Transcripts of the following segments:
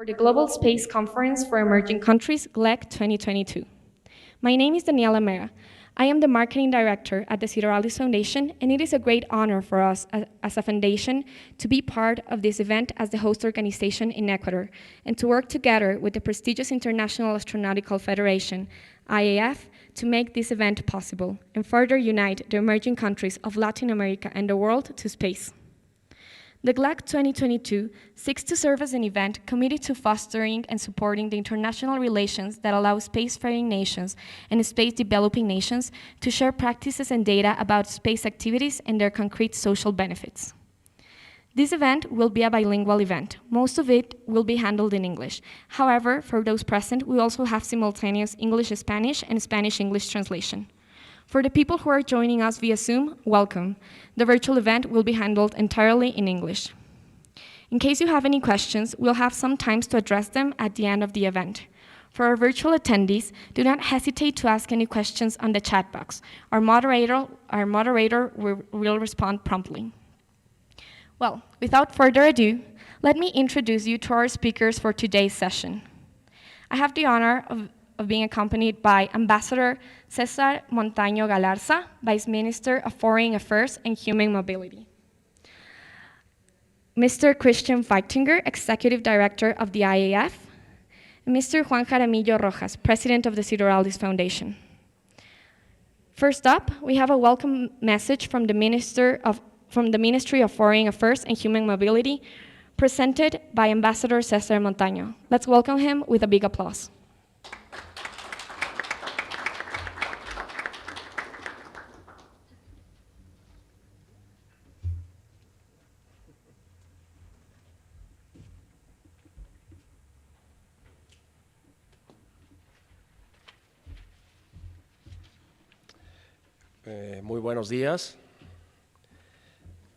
the Global Space Conference for Emerging Countries, GLEC 2022. My name is Daniela Mera. I am the Marketing Director at the Cedar Alice Foundation, and it is a great honor for us as a foundation to be part of this event as the host organization in Ecuador, and to work together with the prestigious International Astronautical Federation, IAF, to make this event possible, and further unite the emerging countries of Latin America and the world to space. The GLEC 2022 seeks to serve as an event committed to fostering and supporting the international relations that allow spacefaring nations and space-developing nations to share practices and data about space activities and their concrete social benefits. This event will be a bilingual event. Most of it will be handled in English. However, for those present, we also have simultaneous English-Spanish and Spanish-English translation. For the people who are joining us via Zoom, welcome. The virtual event will be handled entirely in English. In case you have any questions, we'll have some time to address them at the end of the event. For our virtual attendees, do not hesitate to ask any questions on the chat box. Our moderator will respond promptly. Well, without further ado, let me introduce you to our speakers for today's session. I have the honor of being accompanied by Ambassador Cesar Montaño Galarza, Vice Minister of Foreign Affairs and Human Mobility. Mr. Christian Feitinger, Executive Director of the IAF, and Mr. Juan Jaramillo Rojas, President of the Cedar Alice Foundation. First up, we have a welcome message from the Ministry of Foreign Affairs and Human Mobility, presented by Ambassador Cesar Montaño. Let's welcome him with a big applause. Muy buenos días.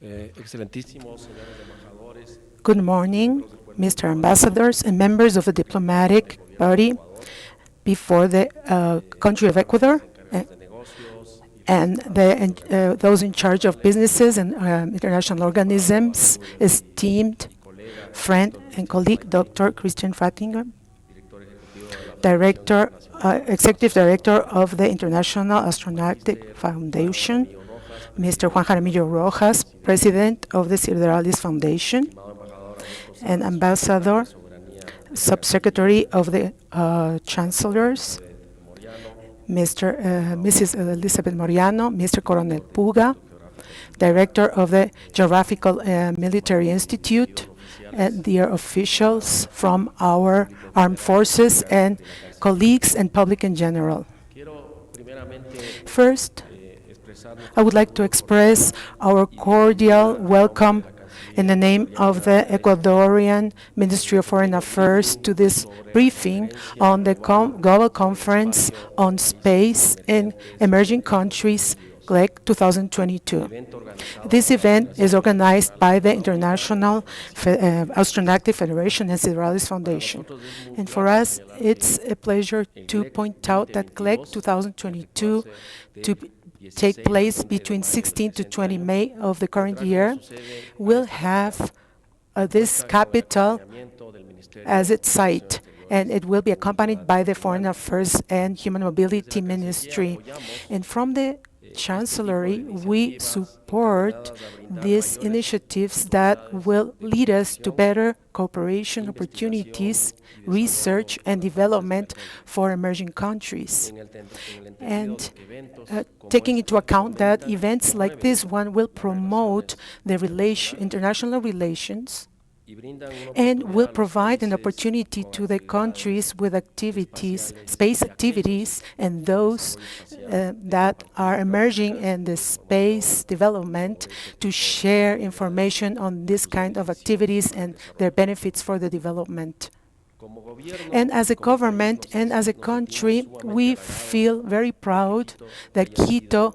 Excelentísimos señores embajadores. Good morning, Mr. Ambassadors and members of the diplomatic body before the country of Ecuador and those in charge of businesses and international organisms, esteemed friend and colleague, Dr. Christian Feitinger, Executive Director of the International Astronautical Foundation, Mr. Juan Jaramillo Rojas, President of the Cedar Alice Foundation, and Ambassador, Subsecretary of the Chancellors, Mrs. Elizabeth Moriano, Mr. Coronel Puga, Director of the Geographical Military Institute, and dear officials from our armed forces and colleagues and public in general. First, I would like to express our cordial welcome in the name of the Ecuadorian Ministry of Foreign Affairs to this briefing on the Global Conference on Space in Emerging Countries, GLEC 2022. This event is organized by the International Astronautical Federation and Cedar Alice Foundation. And for us, it's a pleasure to point out that GLEC 2022 to take place between 16 to 20 May of the current year will have this capital as its site, and it will be accompanied by the Foreign Affairs and Human Mobility Ministry. And from the Chancellery, we support these initiatives that will lead us to better cooperation opportunities, research and development for emerging countries. And taking into account that events like this one will promote the international relations and will provide an opportunity to the countries with activities, space activities, and those that are emerging in the space development to share information on this kind of activities and their benefits for the development. And as a government and as a country, we feel very proud that Quito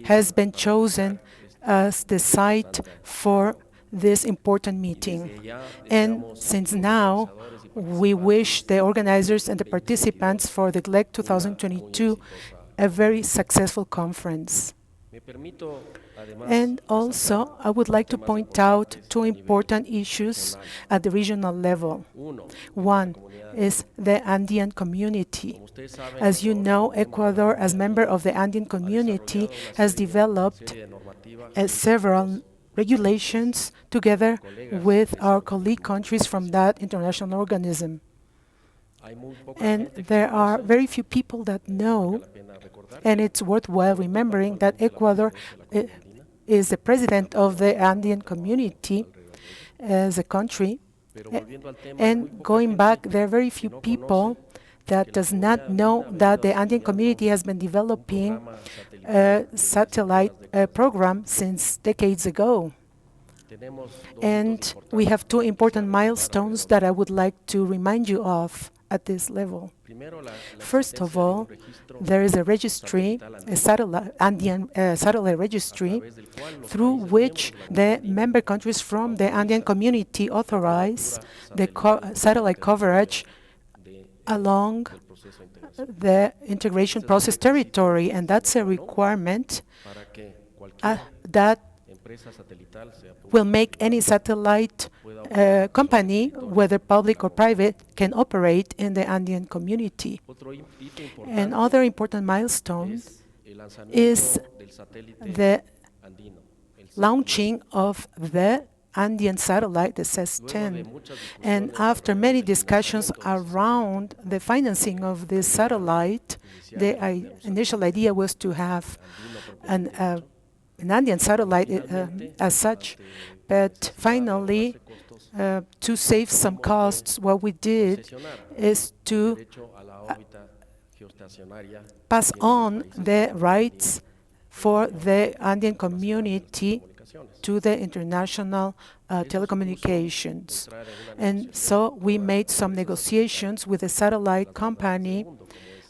has been chosen as the site for this important meeting. And since now, we wish the organizers and the participants for the GLEC 2022 a very successful conference. Permito, además, And also, I would like to point out two important issues at the regional level. uno, One is the Andean community. como ustedes saben, As you know, Ecuador, as member of the Andean community, has developed serie de normativas several regulations together with our colleague countries from that international organism. hay muy poca And gente que there are conoce, very few people that know, vale la pena recordar, and it's worthwhile remembering that Ecuador is the president of the Andean community as a country. pero volviendo al tema, hay muy And poca going gente back, there are very que few no people conoce that does not know that the Andean community has been developing programa a satelital satellite program since decades ago. Tenemos dos And hitos we have two importantes important para recordar milestones alrededor. that I would like to remind you of at this level. Primero, la First of existencia de un all, registro there is a registry, satelital a satellite, Andean satellite a registry, través del cual los through países which miembros de la the Comunidad member countries from the Andean community authorize the satellite coverage de- along del proceso de integración, the integration process territory, and that's a requirement para que cualquier that empresa satelital, sea will pública make any satellite pueda operar company, sobre el territorio. whether public or private, can operate in the Andean community. Otro hito And importante other important milestone es el is lanzamiento del satélite the andino, el launching of the Andean satellite, the Luego de CES-10. muchas And discusiones after alrededor many del discussions financiamiento del around the financing of this satellite, the initial idea was to have andino propiamente an Andean satellite Finalmente, as such. ante But necesidad de finally, ahorrarse costos, to save some costs, what we did concesionar is to derecho a la órbita geoestacionaria pass en los on países the andinos rights for the Andean para las community telecomunicaciones. to the international telecommunications. And so we made some negotiations with a satellite company,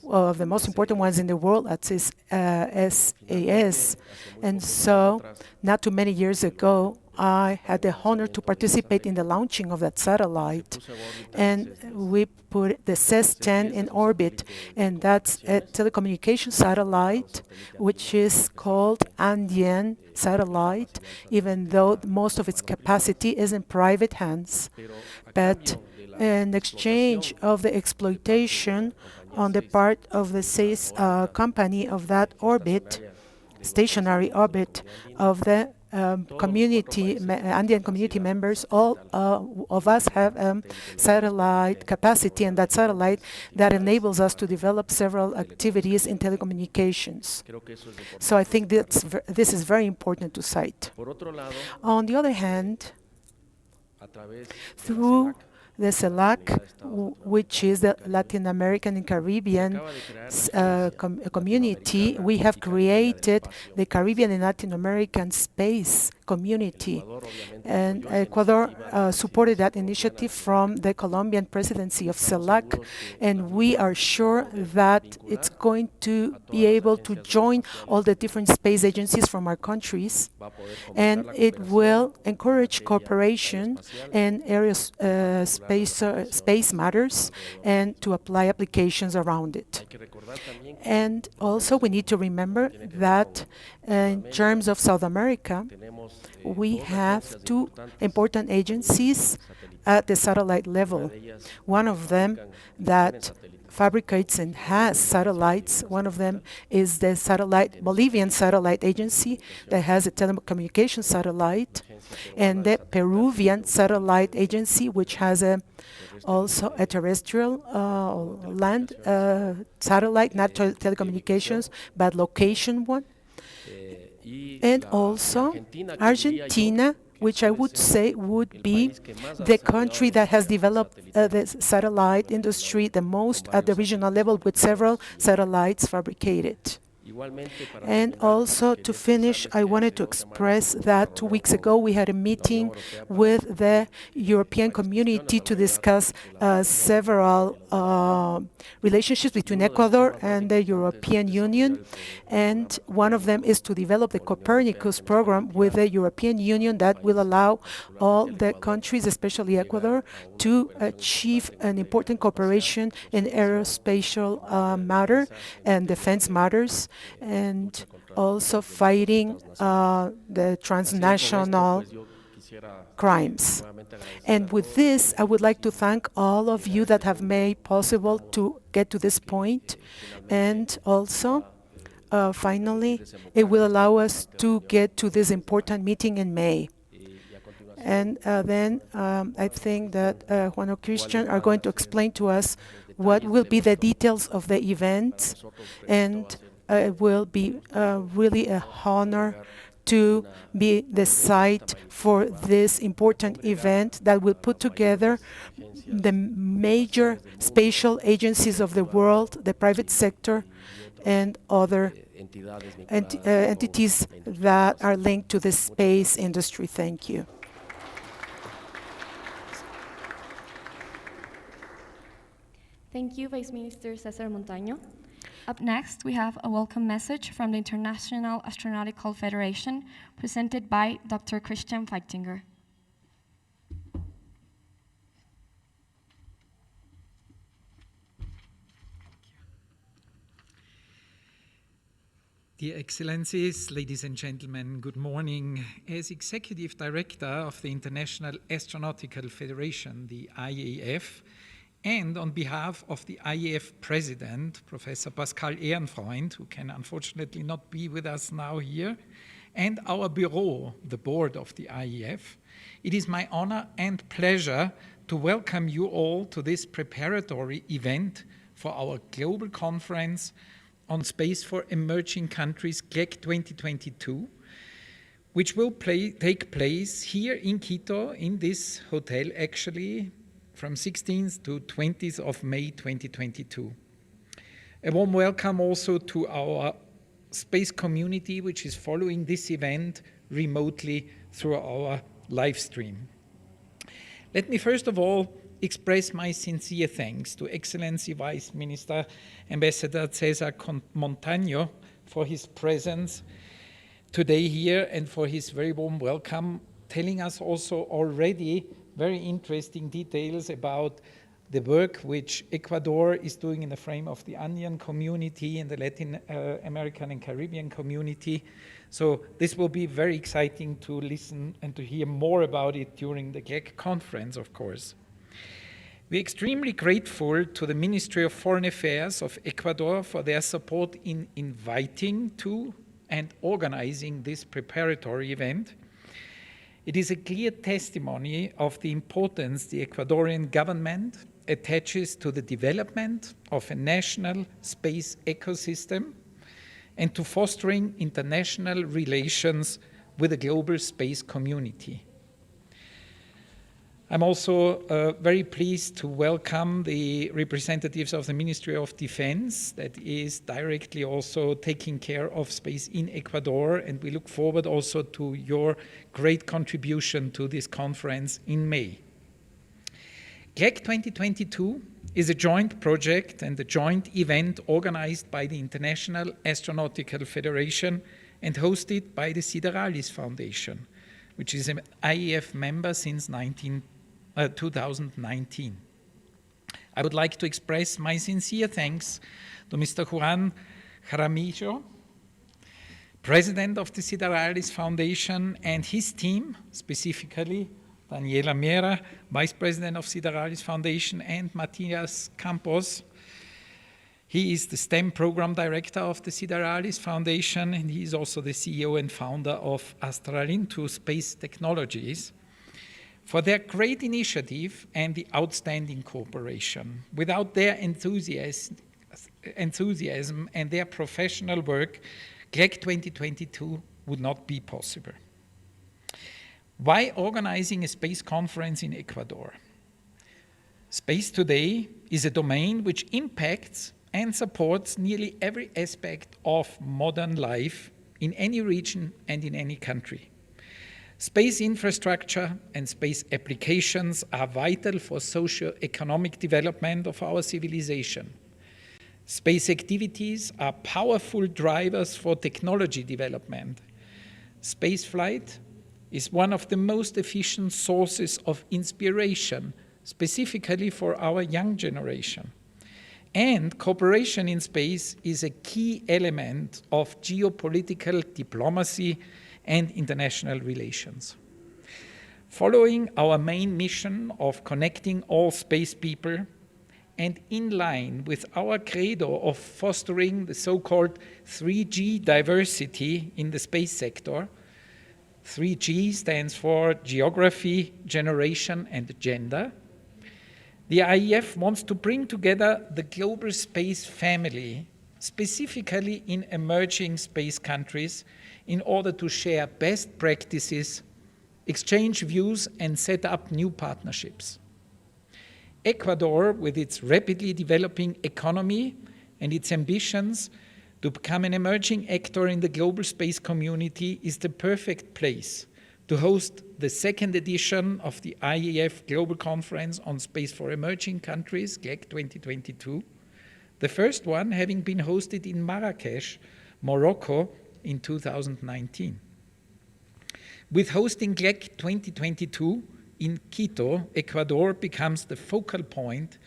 of the most important ones in the world, that is SAS. And so, not too many years ago, I had the honor to participate in the launching of that satellite. And we put the CES-10 in orbit, and that's a telecommunication satellite, which is called Andean satellite, even though most of its capacity is in private hands. But in exchange of the exploitation on the part of the SACE company of that orbit, stationary orbit of the Andean community members, all of us have satellite capacity, and that satellite that enables us to develop several activities in telecommunications. So I think this is very important to cite. On the other hand, through the CELAC, which is the Latin American and Caribbean community, we have created the Caribbean and Latin American space community. And Ecuador supported that initiative from the Colombian presidency of CELAC, and we are sure that it's going to be able to join all the different space agencies from our countries, and it will encourage cooperation in areas space matters and to apply applications around it. And also we need to remember that in terms of South America, we have two important agencies at the satellite level. One of them that fabricates and has satellites. One of them is the Bolivian Satellite Agency that has a telecommunication satellite, and the Peruvian Satellite Agency, which has also a terrestrial land satellite, not telecommunications, but location one. And also Argentina, which I would say would be the country that has developed the satellite industry the most at the regional level, with several satellites fabricated. And also, to finish, I wanted to express that 2 weeks ago we had a meeting with the European community to discuss several relationships between Ecuador and the European Union. And one of them is to develop the Copernicus program with the European Union that will allow all the countries, especially Ecuador, to achieve an important cooperation in aerospatial matter and defense matters. And also fighting the transnational crimes. And with this, I would like to thank all of you that have made possible to get to this point. And also, finally, it will allow us to get to this important meeting in May. And then I think that Juan or Christian are going to explain to us what will be the details of the event, and it will be really a honor to be the site for this important event that will put together the major spatial agencies of the world, the private sector, and other entities that are linked to the space industry. Thank you. Thank you, Vice Minister Cesar Montaño. Up next, we have a welcome message from the International Astronautical Federation, presented by Dr. Christian Feitinger. Dear Excellencies, ladies and gentlemen, good morning. As Executive Director of the International Astronautical Federation, the IAF, and on behalf of the IAF President, Professor Pascal Ehrenfreund, who can unfortunately not be with us now here, and our Bureau, the board of the IAF, it is my honor and pleasure to welcome you all to this preparatory event for our global conference on space for emerging countries, GLEC 2022, which will take place here in Quito, in this hotel actually, from 16th to 20th of May 2022. A warm welcome also to our space community, which is following this event remotely through our live stream. Let me first of all express my sincere thanks to Excellency Vice Minister Ambassador Cesar Montaño for his presence today here and for his very warm welcome, telling us also already very interesting details about the work which Ecuador is doing in the frame of the Andean community and the Latin American and Caribbean community. So this will be very exciting to listen and to hear more about it during the GLEC conference, of course. We're extremely grateful to the Ministry of Foreign Affairs of Ecuador for their support in inviting to and organizing this preparatory event. It is a clear testimony of the importance the Ecuadorian government attaches to the development of a national space ecosystem and to fostering international relations with the global space community. I'm also very pleased to welcome the representatives of the Ministry of Defense that is directly also taking care of space in Ecuador, and we look forward also to your great contribution to this conference in May. GLEC 2022 is a joint project and a joint event organized by the International Astronautical Federation and hosted by the Sideralis Foundation, which is an IAF member since 2019. I would like to express my sincere thanks to Mr. Juan Jaramillo, President of the Sideralis Foundation, and his team, specifically Daniela Mera, Vice President of Sideralis Foundation, and Matias Campos. He is the STEM Program Director of the Sideralis Foundation, and he is also the CEO and founder of Astralinto Space Technologies, for their great initiative and the outstanding cooperation. Without their enthusiasm and their professional work, GLEC 2022 would not be possible. Why organizing a space conference in Ecuador? Space today is a domain which impacts and supports nearly every aspect of modern life in any region and in any country. Space infrastructure and space applications are vital for socio-economic development of our civilization. Space activities are powerful drivers for technology development. Spaceflight is one of the most efficient sources of inspiration, specifically for our young generation. And cooperation in space is a key element of geopolitical diplomacy and international relations. Following our main mission of connecting all space people and in line with our credo of fostering the so-called 3G diversity in the space sector, 3G stands for geography, generation, and gender. The IEF wants to bring together the global space family, specifically in emerging space countries, in order to share best practices, exchange views, and set up new partnerships. Ecuador, with its rapidly developing economy and its ambitions to become an emerging actor in the global space community, is the perfect place to host the second edition of the IEF Global Conference on Space for Emerging Countries, GLEC 2022, the first one having been hosted in Marrakesh, Morocco in 2019. With hosting GLEC 2022 in Quito, Ecuador becomes the focal point,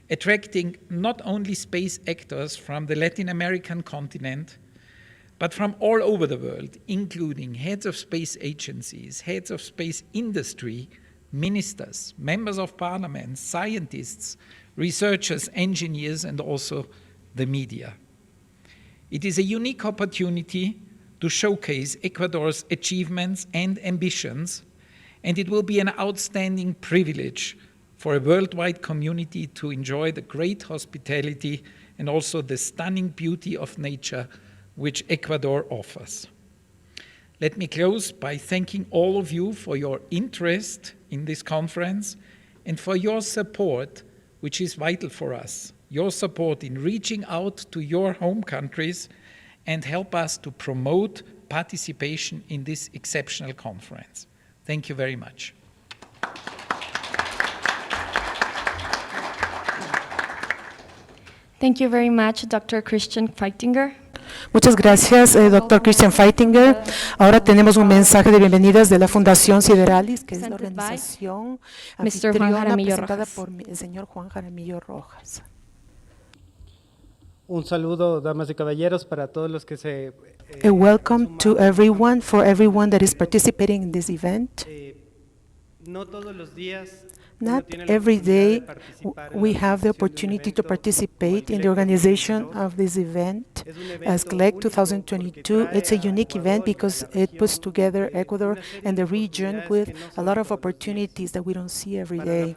attracting not only space actors from the Latin American continent, but from all over the world, including heads of space agencies, heads of space industry, ministers, members of parliament, scientists, researchers, engineers, and also the media. It is a unique opportunity to showcase Ecuador's achievements and ambitions, and it will be an outstanding privilege for a worldwide community to enjoy the great hospitality and also the stunning beauty of nature which Ecuador offers. Let me close by thanking all of you for your interest in this conference and for your support, which is vital for us, your support in reaching out to your home countries and help us to promote participation in this exceptional conference. Thank you very much. Thank you very much, Dr. Christian Feitinger. Muchas gracias, Dr. Christian Feitinger. Ahora tenemos un mensaje de bienvenidas de la Fundación Sideralis, que es la Presented by organización Mr. Juan anfitriona Jaramillo presentada Rojas. por el señor Juan Jaramillo Rojas. Un saludo, damas y caballeros, para todos los que se A welcome to everyone, for everyone that is participating in this event. no todos los días Not every day we have the opportunity to participate in the organization of this event. As GLEC 2022, it's a unique event because it puts together Ecuador and the region with a lot of opportunities that we don't see every day.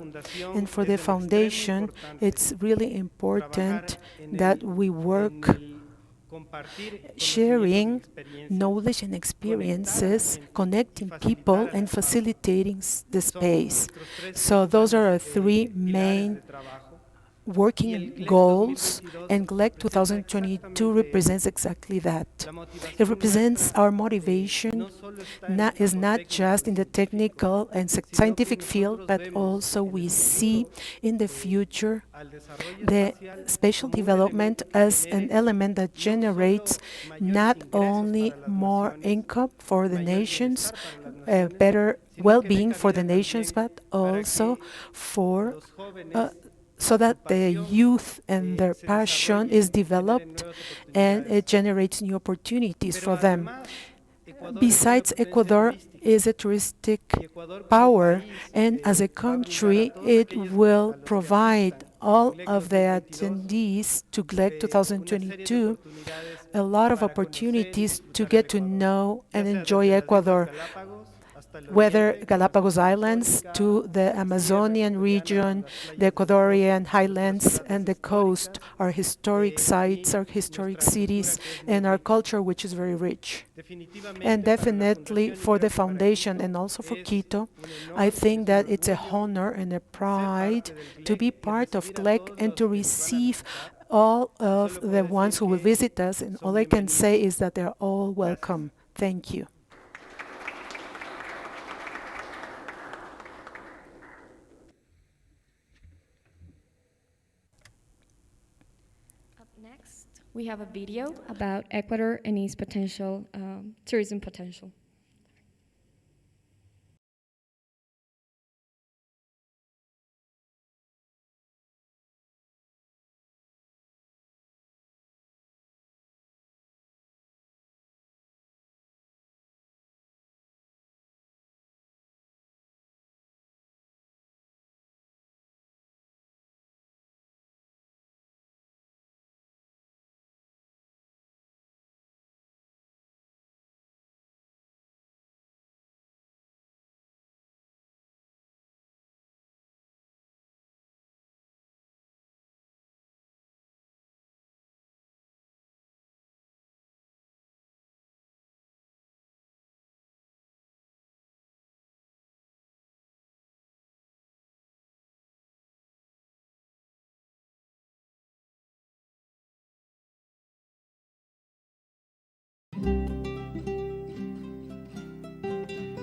And for the foundation, it's really important that we work sharing knowledge and experiences, connecting people, and facilitating the space. So those are our three main working goals, and GLEC 2022 represents exactly that. It represents our motivation is not just in the technical and scientific field, but also we see in the future the spatial development as an element that generates not only more income for the nations, better well-being for the nations, but also for so that the youth and their passion is developed and it generates new opportunities for them. Besides, Ecuador is a touristic power, and as a country, it will provide all of the attendees to GLEC 2022 a lot of opportunities to get to know and enjoy Ecuador, whether Galapagos Islands to the Amazonian region, the Ecuadorian highlands, and the coast, our historic sites, our historic cities, and our culture, which is very rich. And definitely for the foundation and also for Quito, I think that it's a honor and a pride to be part of GLEC and to receive all of the ones who will visit us. And all I can say is that they're all welcome. Thank you. Next, we have a video about Ecuador and its potential tourism potential.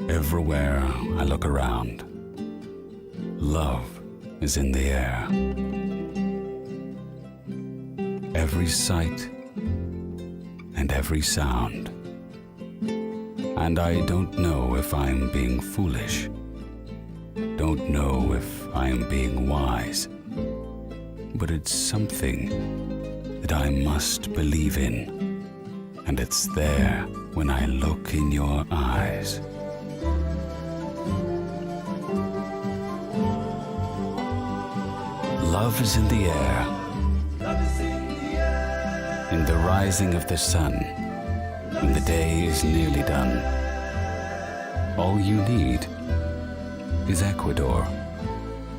Everywhere I look around, love is in the air. Every sight and every sound. And I don't know if I'm being foolish. Don't know if I'm being wise. But it's something that I must believe in. And it's there when I look in your eyes. Love is in the air. In the rising of the sun, when the day is nearly done. All you need is Ecuador,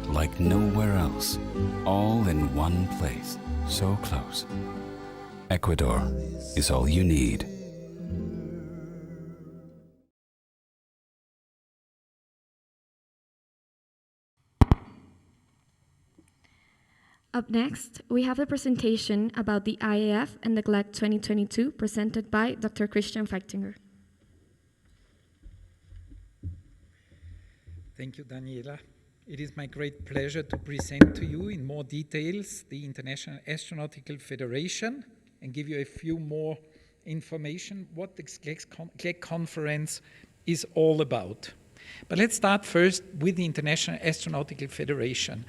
like nowhere else, all in one place, so close. Ecuador is all you need. Up next, we have the presentation about the IAF and the GLEC 2022 presented by Dr. Christian Feichtinger. Thank you, Daniela. It is my great pleasure to present to you in more details the International Astronautical Federation and give you a few more information what the GLEC conference is all about. But let's start first with the International Astronautical Federation.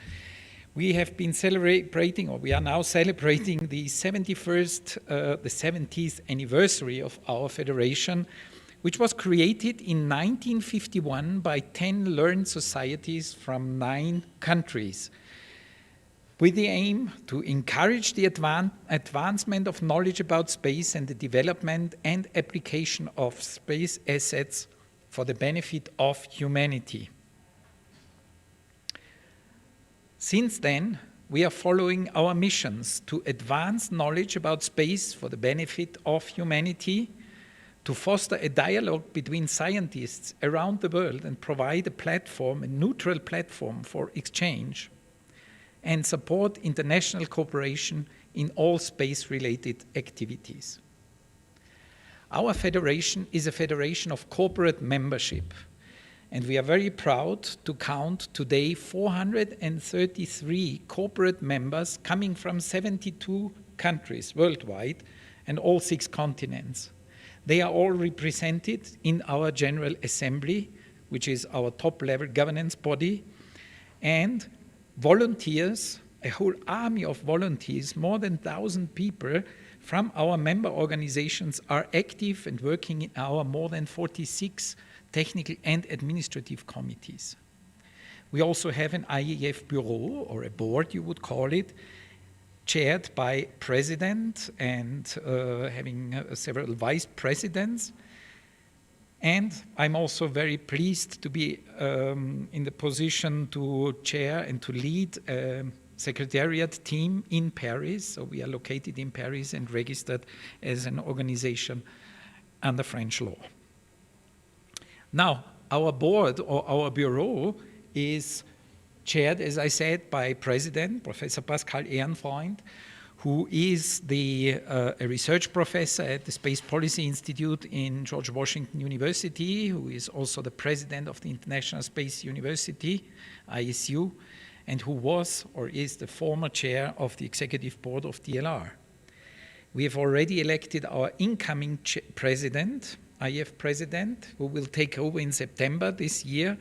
We have been celebrating, or we are now celebrating the 70th anniversary of our federation, which was created in 1951 by 10 learned societies from 9 countries, with the aim to encourage the advancement of knowledge about space and the development and application of space assets for the benefit of humanity. Since then, we are following our missions to advance knowledge about space for the benefit of humanity, to foster a dialogue between scientists around the world and provide a platform, a neutral platform for exchange, and support international cooperation in all space-related activities. Our federation is a federation of corporate membership, and we are very proud to count today 433 corporate members coming from 72 countries worldwide and all 6 continents. They are all represented in our General Assembly, which is our top-level governance body, and volunteers, a whole army of volunteers, more than 1,000 people from our member organizations are active and working in our more than 46 technical and administrative committees. We also have an IAF bureau, or a board you would call it, chaired by president and having several vice presidents. And I'm also very pleased to be in the position to chair and to lead a secretariat team in Paris. So we are located in Paris and registered as an organization under French law. Now, our board or our bureau is chaired, as I said, by President Professor Pascal Ehrenfreund, who is a research professor at the Space Policy Institute in George Washington University, who is also the president of the International Space University, ISU, and who was or is the former chair of the executive board of DLR. We have already elected our incoming president, IAF president, who will take over in September this year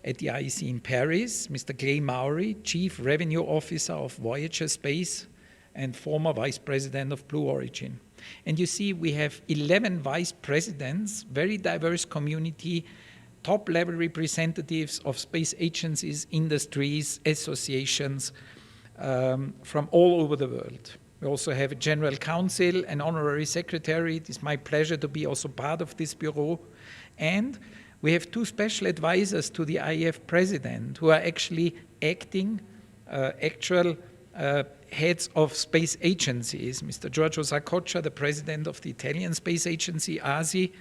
at the IEC in Paris, Mr. Clay Mowry, Chief Revenue Officer of Voyager Space and former Vice President of Blue Origin. And you see we have 11 vice presidents, very diverse community, top-level representatives of space agencies, industries, associations from all over the world. We also have a general counsel, an honorary secretary. It is my pleasure to be also part of this bureau. And we have 2 special advisors to the IAF president who are actually acting actual heads of space agencies, Mr. Giorgio Zacoccia, the president of the Italian space agency, ASI,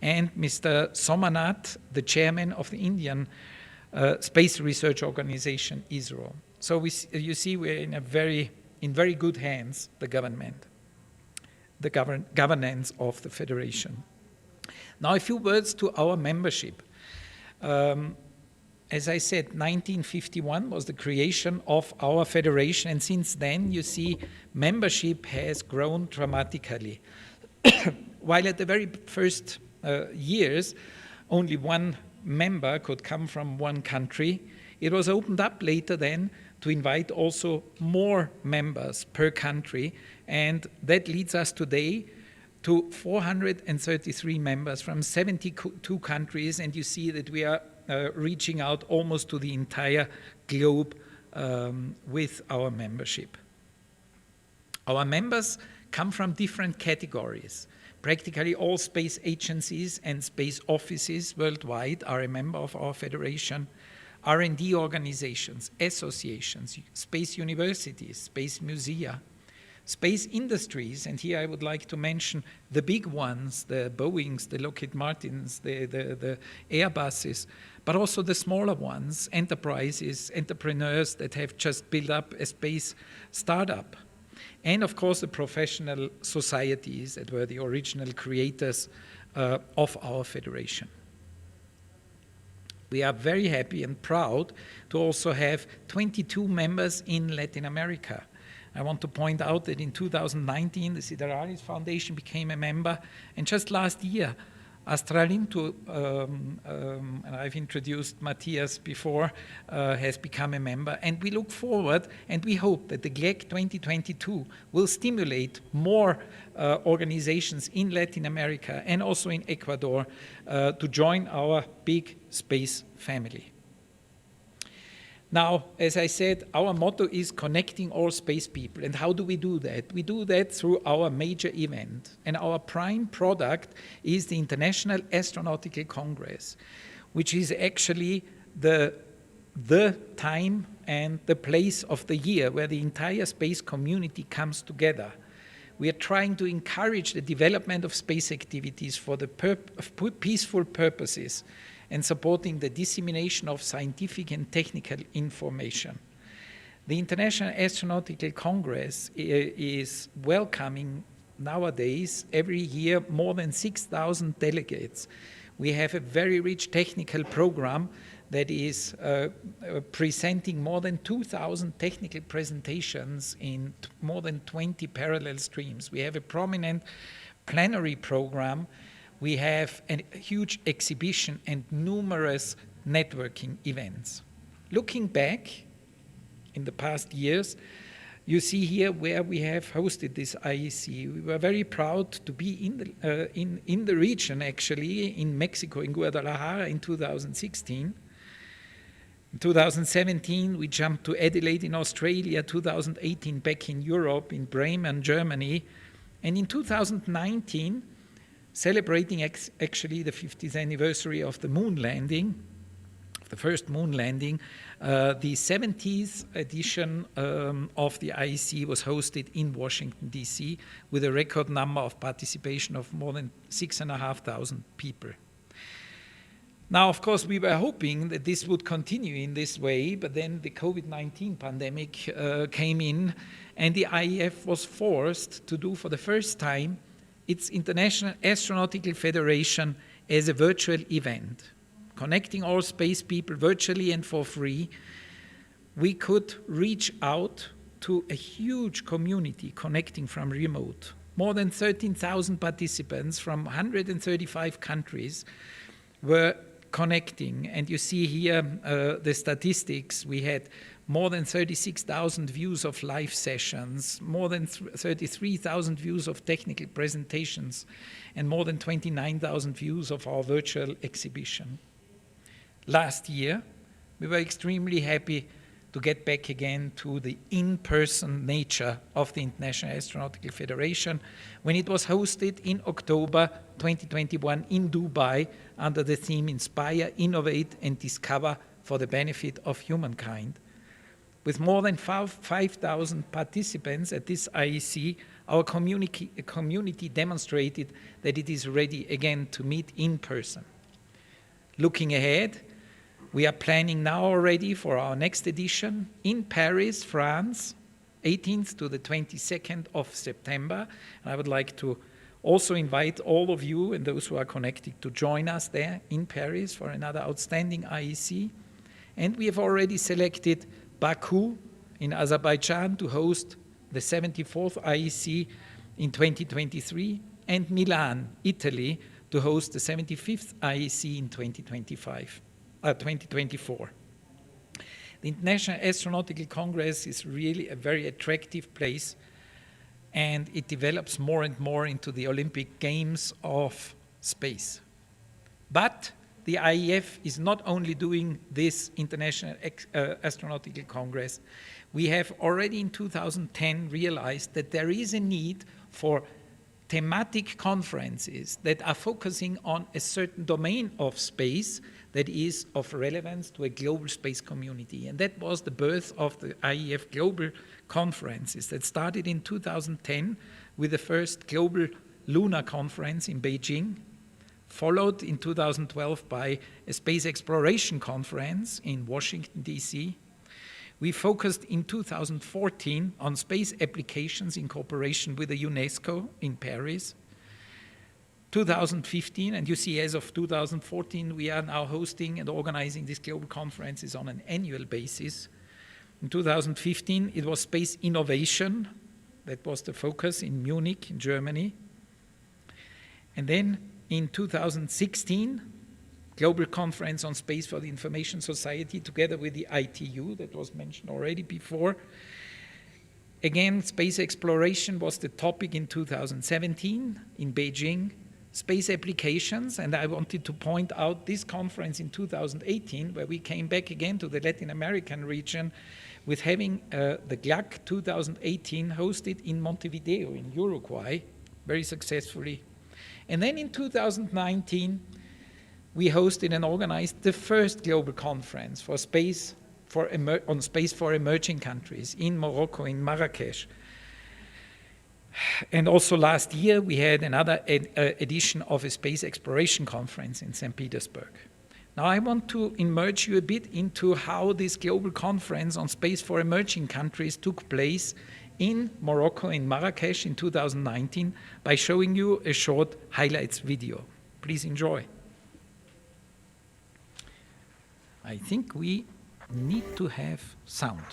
and Mr. Somanath, the chairman of the Indian space research organization, ISRO. So you see we're in very good hands, the government. the governance of the federation. Now, a few words to our membership. As I said, 1951 was the creation of our federation, and since then, you see, membership has grown dramatically. While at the very first years, only one member could come from one country, it was opened up later then to invite also more members per country, and that leads us today to 433 members from 72 countries, and you see that we are reaching out almost to the entire globe with our membership. Our members come from different categories. Practically all space agencies and space offices worldwide are a member of our federation. R&D organizations, associations, space universities, space musea, space industries, and here I would like to mention the big ones, the Boeings, the Lockheed Martins, the Airbuses, but also the smaller ones, enterprises, entrepreneurs that have just built up a space startup. And of course the professional societies that were the original creators of our federation. We are very happy and proud to also have 22 members in Latin America. I want to point out that in 2019, the Sideralis Foundation became a member, and just last year, Astralinto, and I've introduced Matthias before, has become a member, and we look forward and we hope that the GLEC 2022 will stimulate more organizations in Latin America and also in Ecuador to join our big space family. Now, as I said, our motto is connecting all space people. And how do we do that? We do that through our major event. And our prime product is the International Astronautical Congress, which is actually the time and the place of the year where the entire space community comes together. We are trying to encourage the development of space activities for the peaceful purposes and supporting the dissemination of scientific and technical information. The International Astronautical Congress is welcoming nowadays every year more than 6,000 delegates. We have a very rich technical program that is presenting more than 2,000 technical presentations in more than 20 parallel streams. We have a prominent plenary program. We have a huge exhibition and numerous networking events. Looking back in the past years, you see here where we have hosted this IEC. We were very proud to be in the region, actually, in Mexico, in Guadalajara in 2016. In 2017, we jumped to Adelaide in Australia, 2018 back in Europe, in Bremen, Germany, and in 2019, celebrating actually the 50th anniversary of the moon landing, the first moon landing, the 70th edition of the IEC was hosted in Washington, D.C. with a record number of participation of more than 6,500 people. Now, of course, we were hoping that this would continue in this way, but then the COVID-19 pandemic came in, and the IAF was forced to do for the first time its International Astronautical Federation as a virtual event. Connecting all space people virtually and for free, we could reach out to a huge community connecting from remote. More than 13,000 participants from 135 countries were connecting, and you see here the statistics. We had more than 36,000 views of live sessions, more than 33,000 views of technical presentations, and more than 29,000 views of our virtual exhibition. Last year, we were extremely happy to get back again to the in-person nature of the International Astronautical Federation when it was hosted in October 2021 in Dubai under the theme Inspire, Innovate and Discover for the Benefit of Humankind. With more than 5,000 participants at this IEC, our community demonstrated that it is ready again to meet in person. Looking ahead, we are planning now already for our next edition in Paris, France, 18th to the 22nd of September. And I would like to also invite all of you and those who are connected to join us there in Paris for another outstanding IEC. And we have already selected Baku in Azerbaijan to host the 74th IEC in 2023, and Milan, Italy, to host the 75th IEC in 2024. The International Astronautical Congress is really a very attractive place, and it develops more and more into the Olympic Games of space. But the IEF is not only doing this International Astronautical Congress. We have already in 2010 realized that there is a need for thematic conferences that are focusing on a certain domain of space that is of relevance to a global space community. And that was the birth of the IEF Global Conferences that started in 2010 with the first Global Lunar Conference in Beijing, followed in 2012 by a Space Exploration Conference in Washington, D.C. We focused in 2014 on space applications in cooperation with the UNESCO in Paris. 2015, and you see as of 2014, we are now hosting and organizing these global conferences on an annual basis. In 2015, it was space innovation. That was the focus in Munich, in Germany. And then in 2016, Global Conference on Space for the Information Society, together with the ITU, that was mentioned already before. Again, space exploration was the topic in 2017 in Beijing. Space applications, and I wanted to point out this conference in 2018, where we came back again to the Latin American region with having the GLAC 2018 hosted in Montevideo in Uruguay, very successfully. And then in 2019, we hosted and organized the first global conference for space on space for emerging countries in Morocco, in Marrakesh. And also last year, we had another edition of a space exploration conference in St. Petersburg. Now I want to immerse you a bit into how this global conference on space for emerging countries took place in Morocco, in Marrakesh in 2019, by showing you a short highlights video. Please enjoy. I think we need to have sound.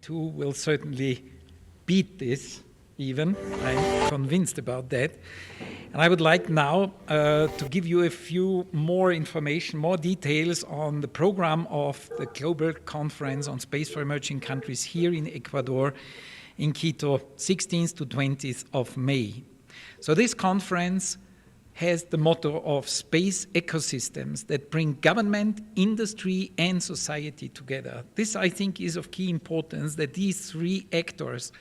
2022 will certainly beat this even. I'm convinced about that. And I would like now to give you a few more information, more details on the program of the Global Conference on Space for Emerging Countries here in Ecuador, in Quito, 16th to 20th of May. So this conference has the motto of space ecosystems that bring government, industry, and society together. This, I think, is of key importance, that these three actors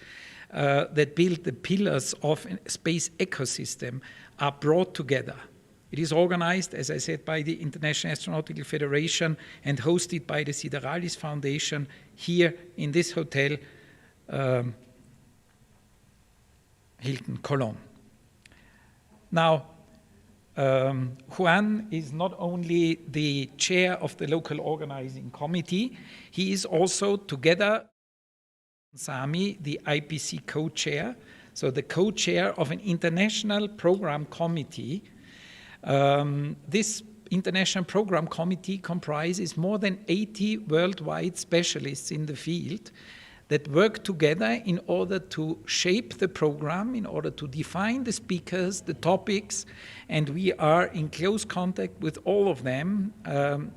that build the pillars of a space ecosystem are brought together. It is organized, as I said, by the International Astronautical Federation and hosted by the Sideralis Foundation here in this hotel, Hilton Cologne. Now, Juan is not only the chair of the local organizing committee, he is also, together with Sami, the IPC co-chair, so the co-chair of an international program committee. This international program committee comprises more than 80 worldwide specialists in the field that work together in order to shape the program, in order to define the speakers, the topics, and we are in close contact with all of them,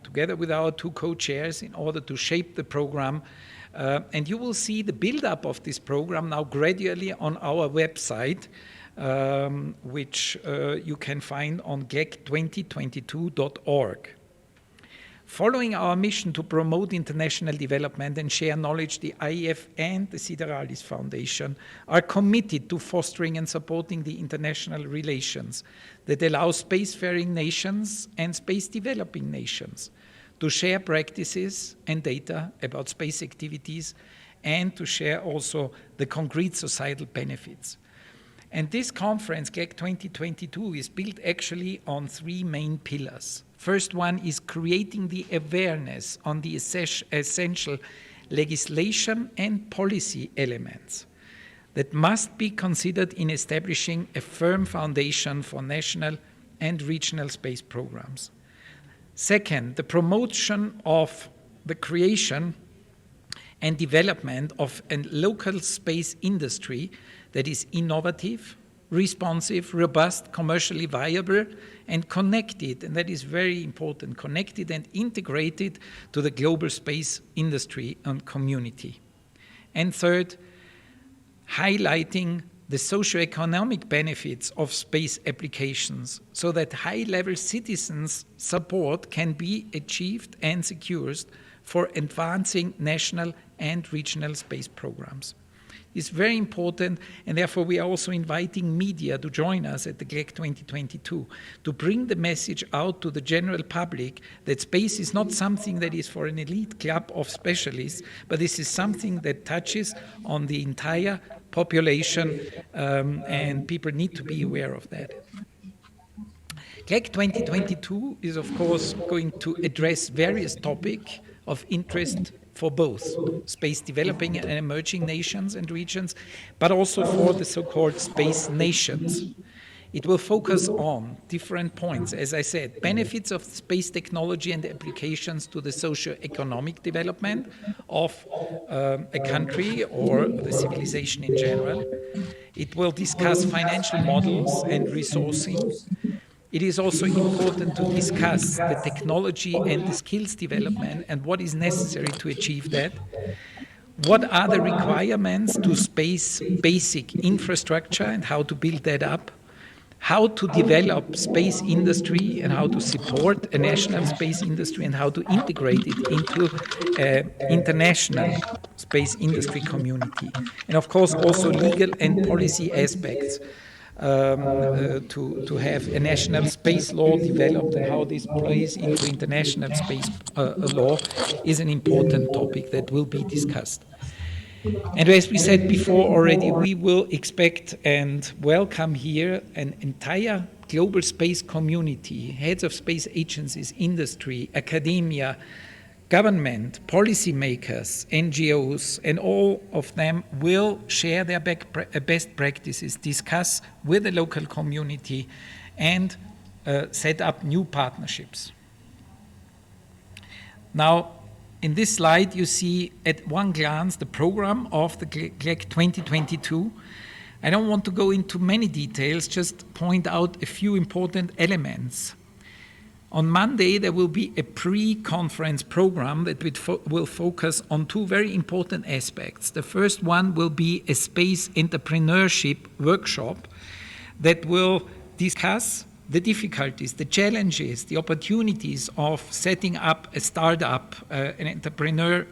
together with our two co-chairs, in order to shape the program. And you will see the build-up of this program now gradually on our website, which you can find on GLEC2022.org. Following our mission to promote international development and share knowledge, the IEF and the Sideralis Foundation are committed to fostering and supporting the international relations that allow spacefaring nations and space developing nations to share practices and data about space activities and to share also the concrete societal benefits. And this conference, GLEC 2022, is built actually on three main pillars. First one is creating the awareness on the essential legislation and policy elements that must be considered in establishing a firm foundation for national and regional space programs. Second, the promotion of the creation and development of a local space industry that is innovative, responsive, robust, commercially viable, and connected, and that is very important, connected and integrated to the global space industry and community. And third, highlighting the socio-economic benefits of space applications so that high-level citizens' support can be achieved and secured for advancing national and regional space programs. It's very important, and therefore we are also inviting media to join us at the GLEC 2022 to bring the message out to the general public that space is not something that is for an elite club of specialists, but this is something that touches on the entire population, and people need to be aware of that. GLEC 2022 is, of course, going to address various topics of interest for both space developing and emerging nations and regions, but also for the so-called space nations. It will focus on different points, as I said, benefits of space technology and applications to the socio-economic development of a country or the civilization in general. It will discuss financial models and resourcing. It is also important to discuss the technology and the skills development and what is necessary to achieve that. What are the requirements to space basic infrastructure and how to build that up? How to develop space industry and how to support a national space industry and how to integrate it into an international space industry community. And of course also legal and policy aspects. To have a national space law developed and how this plays into international space law is an important topic that will be discussed. And as we said before already, we will expect and welcome here an entire global space community, heads of space agencies, industry, academia, government, policymakers, NGOs, and all of them will share their best practices, discuss with the local community, and set up new partnerships. Now, In this slide, you see at one glance the program of the GLEC 2022. I don't want to go into many details, just point out a few important elements. On Monday, there will be a pre-conference program that will focus on two very important aspects. The first one will be a space entrepreneurship workshop that will discuss the difficulties, the challenges, the opportunities of setting up a startup, an entrepreneur,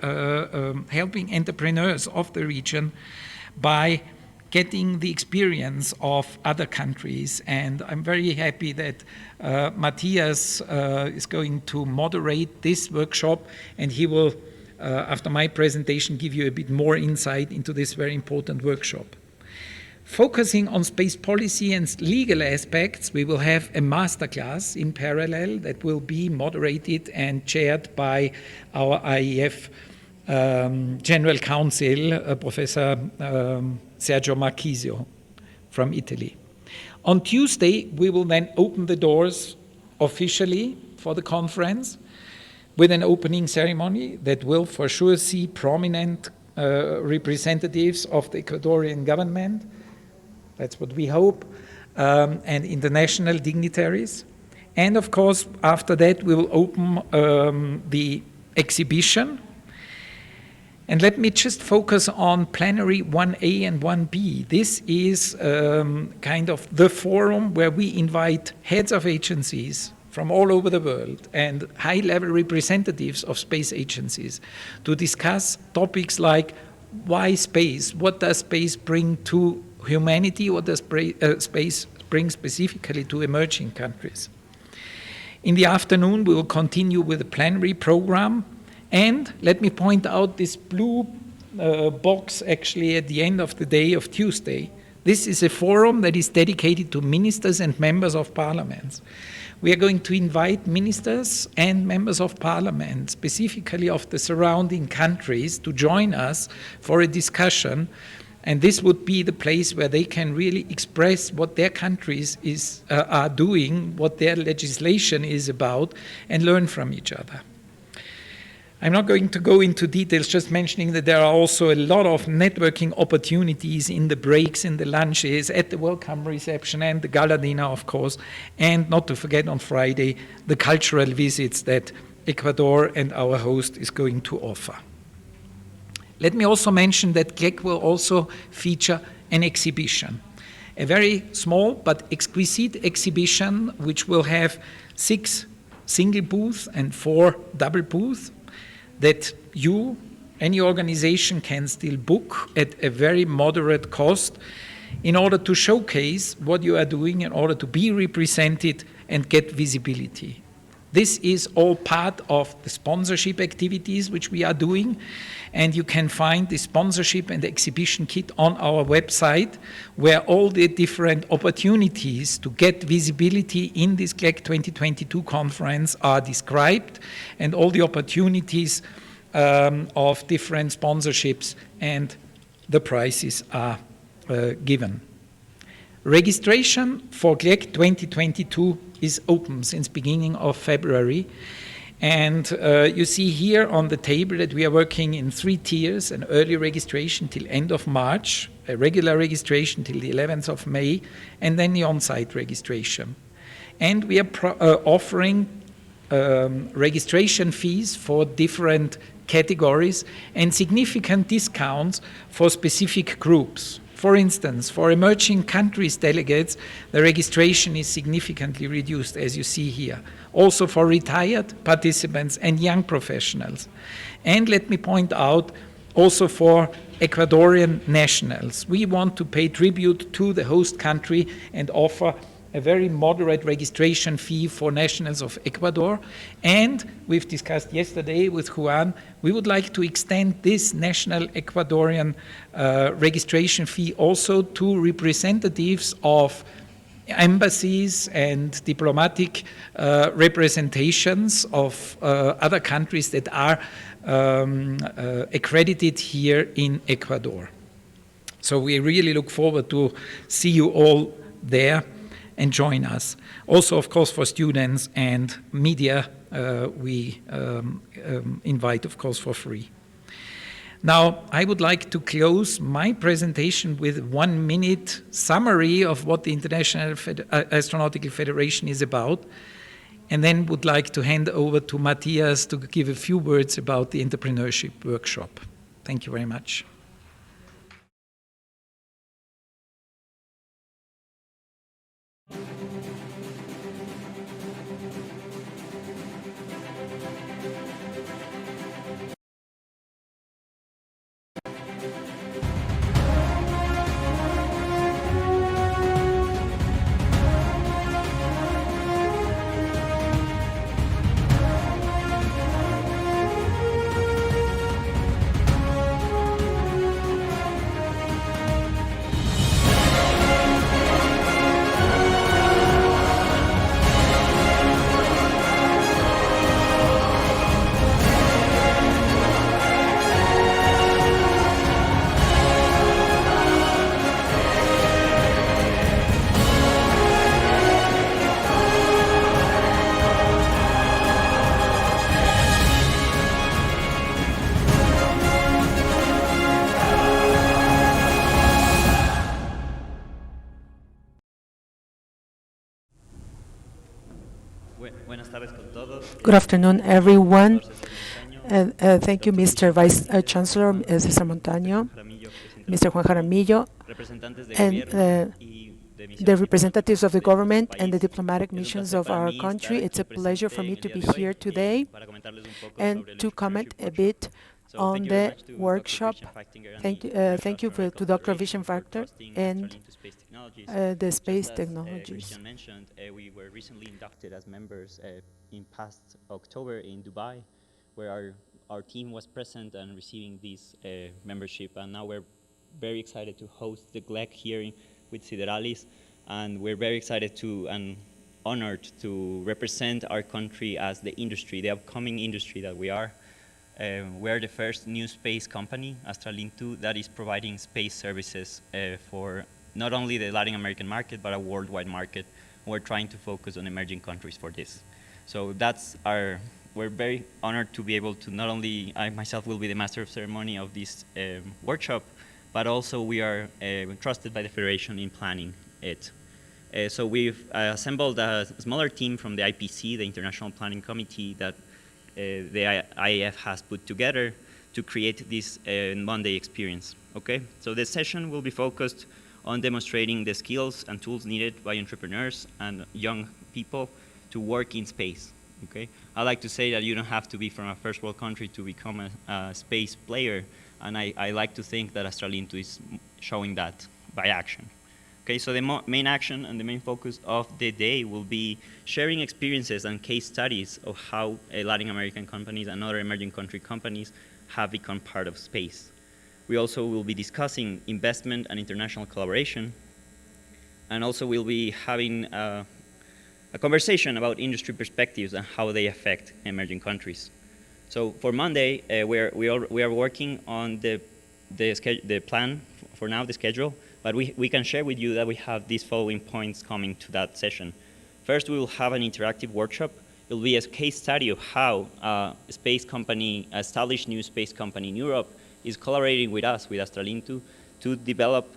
helping entrepreneurs of the region by getting the experience of other countries. And I'm very happy that Matthias is going to moderate this workshop, and he will, after my presentation, give you a bit more insight into this very important workshop. Focusing on space policy and legal aspects, we will have a masterclass in parallel that will be moderated and chaired by our IAF General Counsel, Professor Sergio Marchisio from Italy. On Tuesday, we will then open the doors officially for the conference with an opening ceremony that will for sure see prominent representatives of the Ecuadorian government. That's what we hope, and international dignitaries. And of course, after that, we will open the exhibition. And let me just focus on plenary 1A and 1B. This is kind of the forum where we invite heads of agencies from all over the world and high-level representatives of space agencies to discuss topics like why space, what does space bring to humanity, what does space bring specifically to emerging countries. In the afternoon, we will continue with the plenary program. And let me point out this blue box actually at the end of the day of Tuesday. This is a forum that is dedicated to ministers and members of parliaments. We are going to invite ministers and members of parliament, specifically of the surrounding countries, to join us for a discussion. And this would be the place where they can really express what their countries are doing, what their legislation is about, and learn from each other. I'm not going to go into details, just mentioning that there are also a lot of networking opportunities in the breaks, in the lunches, at the welcome reception, and the gala dinner, of course, and not to forget on Friday, the cultural visits that Ecuador and our host is going to offer. Let me also mention that GLEC will also feature an exhibition, a very small but exquisite exhibition which will have 6 single booths and 4 double booths that you, any organization, can still book at a very moderate cost in order to showcase what you are doing, in order to be represented and get visibility. This is all part of the sponsorship activities which we are doing, and you can find the sponsorship and the exhibition kit on our website, where all the different opportunities to get visibility in this GLEC 2022 conference are described, and all the opportunities of different sponsorships and the prices are given. Registration for GLEC 2022 is open since beginning of February. And you see here on the table that we are working in 3 tiers: an early registration till end of March, a regular registration till the 11th of May, and then the on-site registration. And we are offering registration fees for different categories and significant discounts for specific groups. For instance, for emerging countries delegates, the registration is significantly reduced, as you see here. Also for retired participants and young professionals. And let me point out, also for Ecuadorian nationals. We want to pay tribute to the host country and offer a very moderate registration fee for nationals of Ecuador. And we've discussed yesterday with Juan, we would like to extend this national Ecuadorian registration fee also to representatives of embassies and diplomatic representations of other countries that are accredited here in Ecuador. So we really look forward to see you all there and join us. Also, of course, for students and media we invite, of course, for free. Now, I would like to close my presentation with 1 minute summary of what the International Astronautical Federation is about, and then would like to hand over to Matthias to give a few words about the entrepreneurship workshop. Thank you very much. Good afternoon, everyone. Thank you, Mr. Vice Chancellor César Montaño, Mr. Juan Jaramillo, and the representatives of the government and the diplomatic missions of our country. It's a pleasure for me to be here today and to comment a bit on the workshop. Thank you to Dr. Vishen Factor and the space technologies. As mentioned, we were recently inducted as members in past October in Dubai, where our team was present and receiving this membership. And now we're very excited to host the GLEC hearing with Sideralis, and we're very excited to and honored to represent our country as the industry, the upcoming industry that we are. We're the first new space company, Astralintu, that is providing space services for not only the Latin American market, but a worldwide market. We're trying to focus on emerging countries for this. So we're very honored to be able to, not only I myself will be the master of ceremony of this workshop, but also we are trusted by the Federation in planning it. So we've assembled a smaller team from the IPC, the International Planning Committee, that the IAF has put together to create this Monday experience. Okay, so the session will be focused on demonstrating the skills and tools needed by entrepreneurs and young people to work in space. Okay, I like to say that you don't have to be from a first world country to become a space player, and I like to think that Astralintu is showing that by action. Okay, so the main action and the main focus of the day will be sharing experiences and case studies of how Latin American companies and other emerging country companies have become part of space. We also will be discussing investment and international collaboration, and also we'll be having a conversation about industry perspectives and how they affect emerging countries. So for Monday, we are working on the plan for now, the schedule, but we can share with you that we have these following points coming to that session. First, we will have an interactive workshop. It will be a case study of how a space company, established new space company in Europe, is collaborating with us, with Astralintu, to develop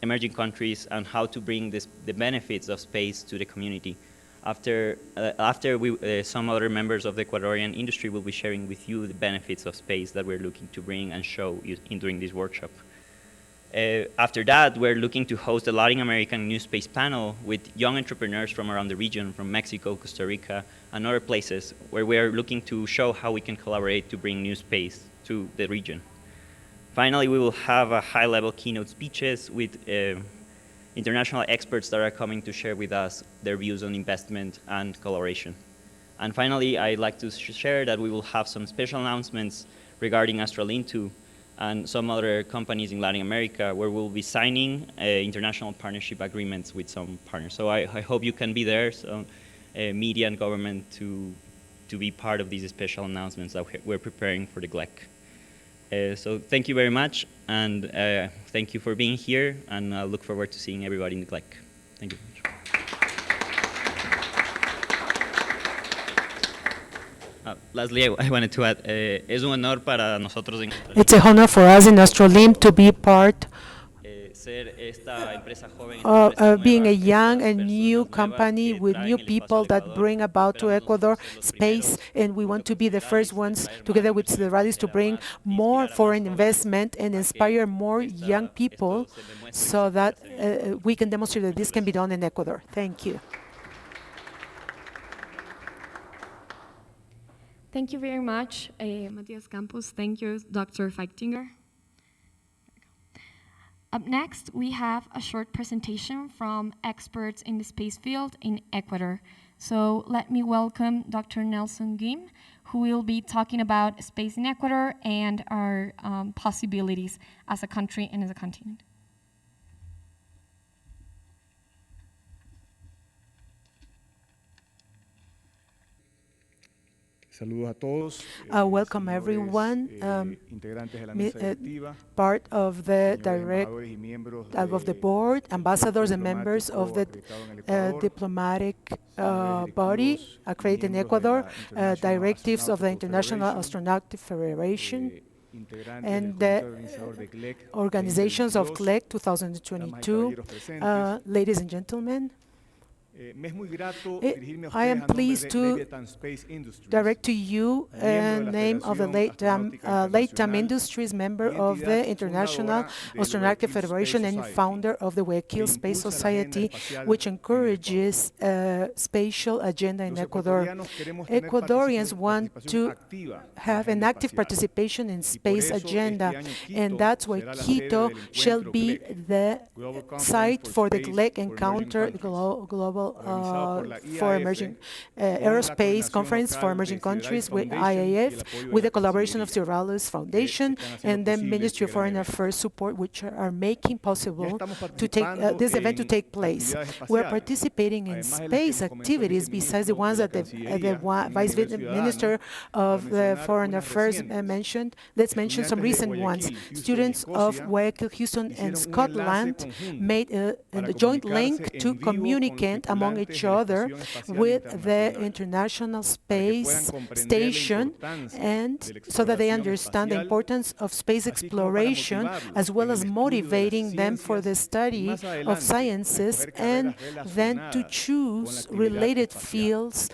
emerging countries and how to bring the benefits of space to the community. After some other members of the Ecuadorian industry will be sharing with you the benefits of space that we're looking to bring and show during this workshop. After that, we're looking to host a Latin American New Space panel with young entrepreneurs from around the region, from Mexico, Costa Rica, and other places, where we're looking to show how we can collaborate to bring new space to the region. Finally, we will have a high-level keynote speeches with international experts that are coming to share with us their views on investment and collaboration. And finally, I'd like to share that we will have some special announcements regarding Astralintu and some other companies in Latin America, where we'll be signing international partnership agreements with some partners. So I hope you can be there, so media and government, to be part of these special announcements that we're preparing for the GLEC. So thank you very much, and thank you for being here, and I look forward to seeing everybody in the GLEC. Thank you. Lastly, I wanted to add, es un honor para nosotros en It's an honor for us in Astrolim to be part ser esta empresa joven, esta empresa nueva, being a estas young and personas new nuevas company que with traen new el espacio people al that Ecuador. bring about to Esperamos Ecuador nosotros ser los space, primeros and we want to be the junto con first Ciralis, ones, traer together más with inversión, Ciralis, to traer bring más, more inspirar a foreign más jóvenes investment and a que inspire more young people esto se demuestre que so se puede that hacer en Ecuador. we can demonstrate that this can be done in Ecuador. Thank you. Thank you very much, Matias Campos. Thank you, Dr. Feichtinger. Up next, we have a short presentation from experts in the space field in Ecuador. So let me welcome Dr. Nelson Guim, who will be talking about space in Ecuador and our possibilities as a country and as a continent. Saludos a todos. Welcome everyone, Integrantes de la mesa directiva, part of the señores embajadores y miembros of the de- board, del ambassadors cuerpo and members of the diplomático acreditado en el Ecuador, diplomatic señores body directivos y accredited in miembros de Ecuador, la International directives of the Astronautical International Federation, Astronautic Federation, integrantes and del the comité organizador de GLEC organizations of 2022, GLEC damas y 2022. caballeros presentes. Ladies and gentlemen, Me es muy grato I dirigirme a I ustedes am a nombre pleased de to Leviathan Space Industries, direct to you miembro de la name of the Federación Astronautica LATAM Internacional Industries, member y of the entidad International fundadora del Astronautic Guayaquil Federation Space and Society, founder of the Guayaquil que Space impulsa la agenda Society, espacial which en encourages a spatial agenda in Los Ecuador. ecuatorianos queremos tener Ecuadorians want participación to activa en la have an agenda active espacial. participation in Y por space eso este agenda, año and Quito that's why será la Quito sede del shall encuentro be GLEC, the Global Conference site for the Space GLEC for Encounter Emerging Countries, Global organizado por la for IAF, emerging con la aerospace coordinación conference for local emerging de Cedrais countries with Foundation y el IAF, apoyo de with la the collaboration of Cancillería, Ciralis Foundation están haciendo and the posible Ministry of este gran Foreign evento. Affairs support, which are making Ya possible estamos to take participando this event to en take place. actividades We're espaciales, participating in además de las que space nos comentó el activities besides the viceministro ones de la that the Cancillería a Vice nivel ciudadano, Minister para of the mencionar Foreign unas Affairs recientes. mentioned. Let's mention some Estudiantes de recent ones. Guayaquil, Houston y Students of Escocia Guayaquil, Houston, hicieron and un Scotland enlace conjunto made a para joint comunicarse link en to vivo con los communicate among tripulantes each de la other Estación Espacial with the Internacional, International para que puedan Space comprender la Station, importancia and de la so that they exploración understand the espacial, importance of space así como para exploration, motivarlos as well en as el estudio de las motivating them for the ciencias y study más of adelante a sciences, escoger and carreras then to relacionadas con la choose actividad related espacial. fields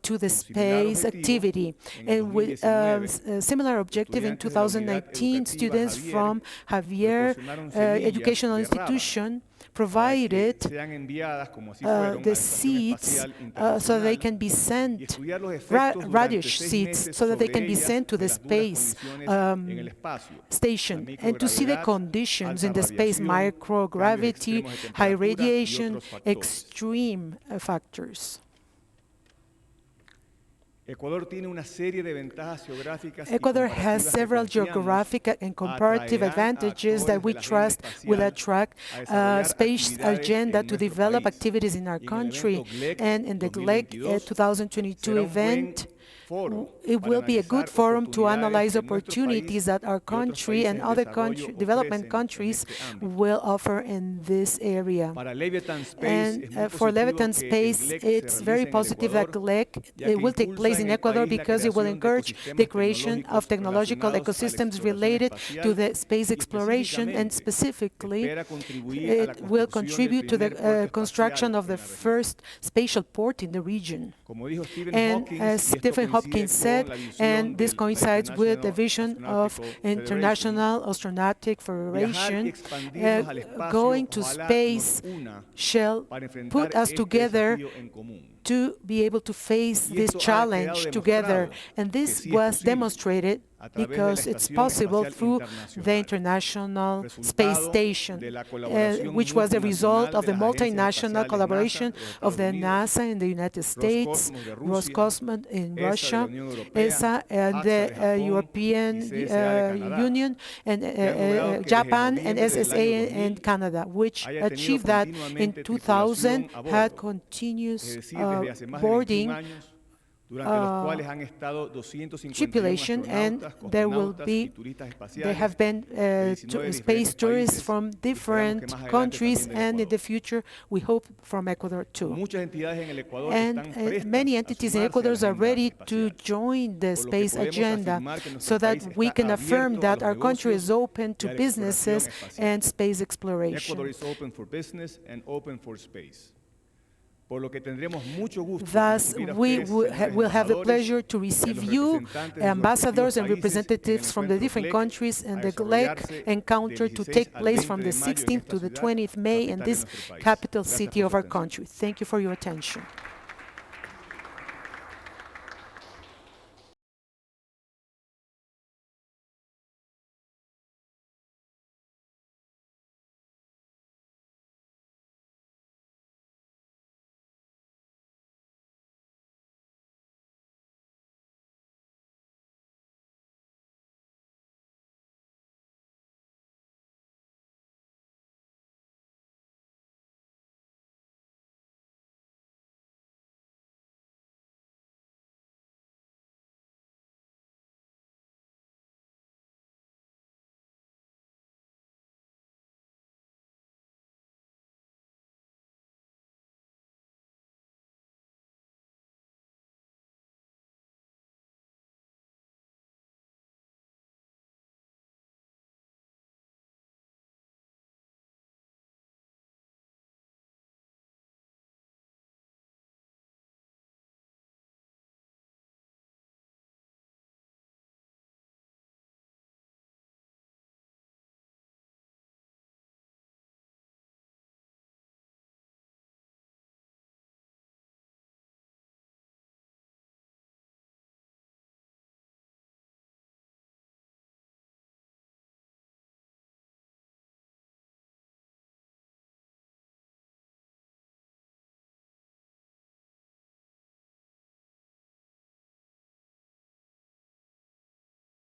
to the Con similar space objetivo, activity. en el And with 2019, a similar objective in estudiantes de la unidad 2019, educativa students Javier from Javier proporcionaron semillas Educational de raba Institution para que provided sean enviadas, como así fueron, a the la Estación seeds Espacial so they Internacional can be y sent, estudiar los efectos durante radish 6 seeds, meses so that they sobre can be ellas sent to de the las duras space condiciones en el espacio, station, la and to see the microgravedad, conditions in alta the space, radiación, microgravity, cambios extremos de high temperatura y radiation, otros factores. extreme factors. Ecuador tiene una serie de ventajas geográficas y Ecuador has comparativas que several confiamos geographic and comparative atraerán a advantages that actores we de la agenda trust will espacial attract a desarrollar space actividades agenda en to nuestro develop país. activities in our Y en el country. evento GLEC And in the GLEC 2022 2022 será un buen event, foro it para will be a good analizar forum to oportunidades analyze que nuestro opportunities país that our y otros country países and en other desarrollo development ofrecen en countries este ámbito. will offer in this area. Para Leviathan Space And es muy for positivo Leviathan que el Space, GLEC se it's realice very en el positive that Ecuador, GLEC ya que will take impulsa place en in el Ecuador país la because it will creación de encourage the ecosistemas creation of technological relacionados a la ecosystems exploración related to espacial the space y exploration, and specifically, espera contribuir a la it will construcción del contribute to primer puerto the construction espacial of the en la región. first spatial port in the region. Como dijo Stephen And Hawking, as y esto Stephen coincide Hopkins con said, la visión and this de la coincides with the International vision of Astronautical International Astronautic Federation, Federation, viajar y expandirnos al espacio, going to ojalá space nos una shall para enfrentar put us este together desafío en común. to be able to face Y this esto ha challenge quedado together. demostrado And que this sí es was posible demonstrated a través de la because it's Estación possible Espacial through the Internacional, International Space resultado Station, de la colaboración which was the result multinacional of de the las agencias multinational espaciales collaboration NASA of the de los Estados NASA in the United States, Roscosmos de Rusia, Roscosmos in ESA de Russia, la Unión Europea, ESA and AXA the de Japón European y CSA de Canadá, Union, and que han logrado que desde Japan and noviembre del SSA año and 2000 Canada, which haya tenido achieved that in continuamente 2000, tripulación a had bordo. continuous Es decir, desde hace más de 21 boarding años tripulation, and there will be there have been space tourists from different countries, and in the future we hope from Ecuador too. And many entities in Ecuador are ready to join the space agenda so that we can affirm that our country is open to businesses and space exploration. Ecuador is open for business and open for space. Thus, we will have the pleasure to receive you, ambassadors and representatives from the different countries, and the GLEC encounter to take place from the 16th to the 20th May in this capital city of our country. Thank you for your attention.